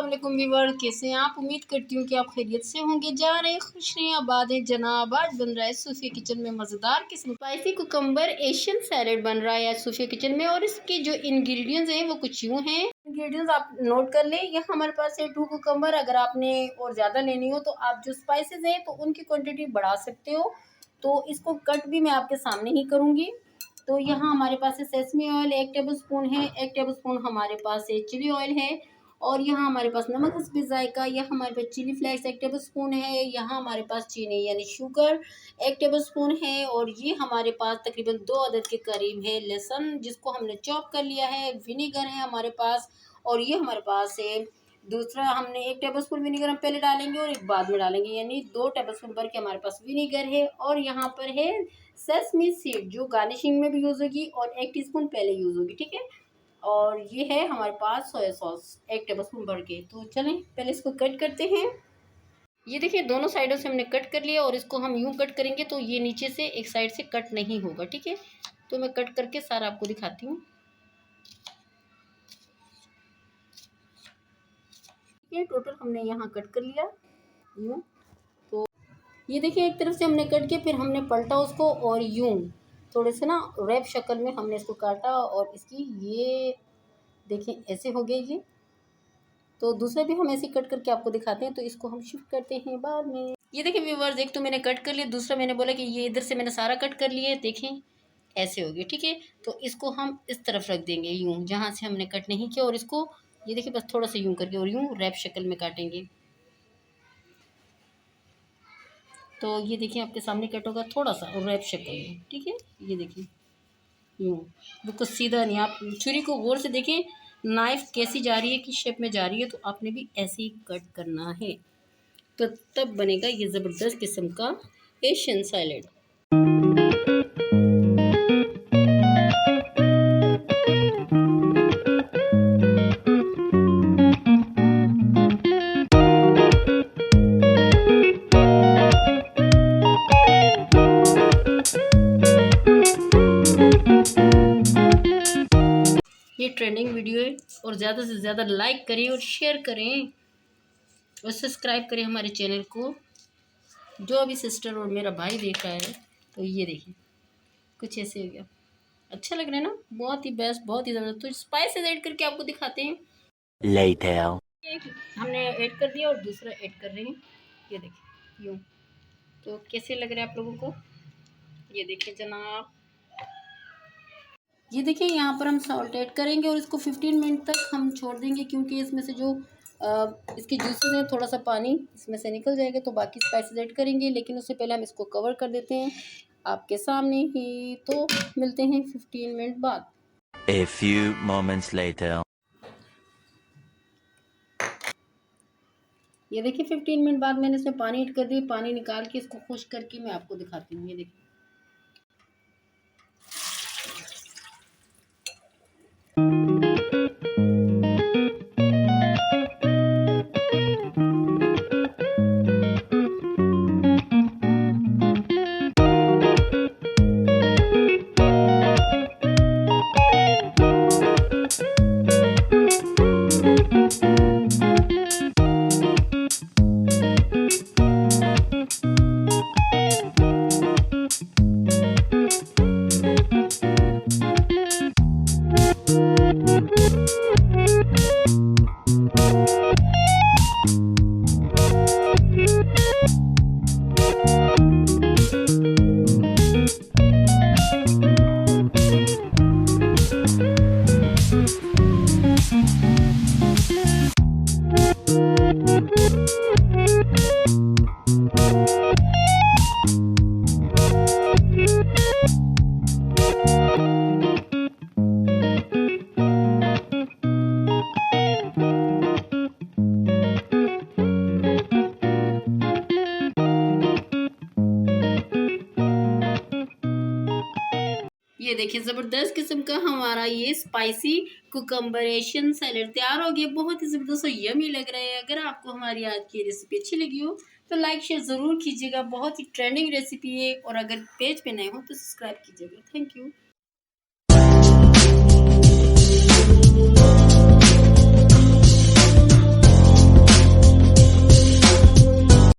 वालेकुम व्यूअर, कैसे हैं आप। उम्मीद करती हूँ कि आप खैरियत से होंगे। जा रहे हैं खुशियाँ आबाद है जनाब। आज बन रहा है सूफिया किचन में मज़ेदार किस्म स्पाइसी कुकम्बर एशियन सैलेड बन रहा है आज सूफिया किचन में। और इसके जो इंग्रेडिएंट्स हैं वो कुछ यूँ हैं। इंग्रेडिएंट्स आप नोट कर लें। यहाँ हमारे पास है 2 कुकम्बर। अगर आपने और ज़्यादा लेनी हो तो आप जो स्पाइसेस हैं तो उनकी क्वान्टिटी बढ़ा सकते हो। तो इसको कट भी मैं आपके सामने ही करूँगी। तो यहाँ हमारे पास है सेसमी ऑयल 1 टेबल स्पून है। 1 टेबल स्पून हमारे पास है चिली ऑयल है। और यहाँ हमारे पास नमक हस्बे जायका। यहाँ हमारे पास चिली फ्लेक्स 1 टेबल स्पून है। यहाँ हमारे पास चीनी यानी शुगर 1 टेबल स्पून है। और ये हमारे पास तकरीबन 2 अदद के करीब है लहसुन, जिसको हमने चॉप कर लिया है। विनेगर है हमारे पास। और ये हमारे पास है दूसरा, हमने 1 टेबल स्पून विनेगर हम पहले डालेंगे और एक बाद में डालेंगे, यानी 2 टेबल स्पून भर के हमारे पास विनेगर है। और यहाँ पर है सेसमी सीड जो गार्निशिंग में भी यूज़ होगी और 1 टीस्पून पहले यूज़ होगी, ठीक है। और ये है हमारे पास सोया सॉस 1 टेबल स्पून भर के। तो चलें पहले इसको कट करते हैं। ये देखिए दोनों साइडों से हमने कट कर लिया और इसको हम यूँ कट करेंगे तो ये नीचे से एक साइड से कट नहीं होगा, ठीक है। तो मैं कट करके सारा आपको दिखाती हूँ। ये टोटल हमने यहाँ कट कर लिया यूँ। तो ये देखिए एक तरफ से हमने कट के फिर हमने पलटा उसको और यूँ थोड़े से ना रैप शक्ल में हमने इसको काटा। और इसकी ये देखिए ऐसे हो गया ये। तो दूसरा भी हम ऐसे कट करके आपको दिखाते हैं। तो इसको हम शिफ्ट करते हैं बाद में। ये देखिए व्यूअर्स, एक तो मैंने कट कर लिया, दूसरा मैंने बोला कि ये इधर से मैंने सारा कट कर लिया है, देखें ऐसे हो गया, ठीक है। तो इसको हम इस तरफ रख देंगे यूँ जहाँ से हमने कट नहीं किया। और इसको ये देखिए बस थोड़ा सा यूँ करके और यूँ रैप शक्ल में काटेंगे। तो ये देखिए आपके सामने कट होगा थोड़ा सा और रैप शक्ल में, ठीक है। ये देखिए यूँ बिल्कुल सीधा नहीं। आप छुरी को गौर से देखें नाइफ कैसी जा रही है, किस शेप में जा रही है। तो आपने भी ऐसे ही कट करना है। तो तब बनेगा ये ज़बरदस्त किस्म का एशियन सैलेड। ये ट्रेंडिंग वीडियो है और ज़्यादा से ज़्यादा लाइक करें और शेयर करें और सब्सक्राइब करें हमारे चैनल को, जो अभी सिस्टर और मेरा भाई देख रहा है। तो ये देखिए कुछ ऐसे हो गया। अच्छा लग रहा है ना, बहुत ही बेस्ट, बहुत ही ज़बरदस्त। तो स्पाइसेस ऐड करके आपको दिखाते हैं। एक हमने ऐड कर दिया और दूसरा ऐड कर रहे हैं। ये देखिए यूँ। तो कैसे लग रहा है आप लोगों को, ये देखिए जनाब। ये देखिए यहाँ पर हम सॉल्ट ऐड करेंगे और इसको 15 मिनट तक हम छोड़ देंगे, क्योंकि इसमें से जो इसकी जूसेस हैं थोड़ा सा पानी इसमें से निकल जाएगा। तो बाकी स्पाइसेस ऐड करेंगे, लेकिन उससे पहले हम इसको कवर कर देते हैं आपके सामने ही। तो मिलते हैं 15 मिनट बाद। A few moments later. ये देखिए 15 मिनट बाद मैंने इसमें पानी ऐड कर दिया। पानी निकाल के इसको खुश्क करके मैं आपको दिखाती हूँ। ये देखिए ये देखिए ज़बरदस्त किस्म का हमारा ये स्पाइसी कुकम्बर एशियन सैलेड तैयार हो गया। बहुत ही ज़बरदस्त और यमी लग रहा है। अगर आपको हमारी आज की रेसिपी अच्छी लगी हो तो लाइक शेयर ज़रूर कीजिएगा। बहुत ही ट्रेंडिंग रेसिपी है। और अगर पेज पे नए हो तो सब्सक्राइब कीजिएगा। Thank you.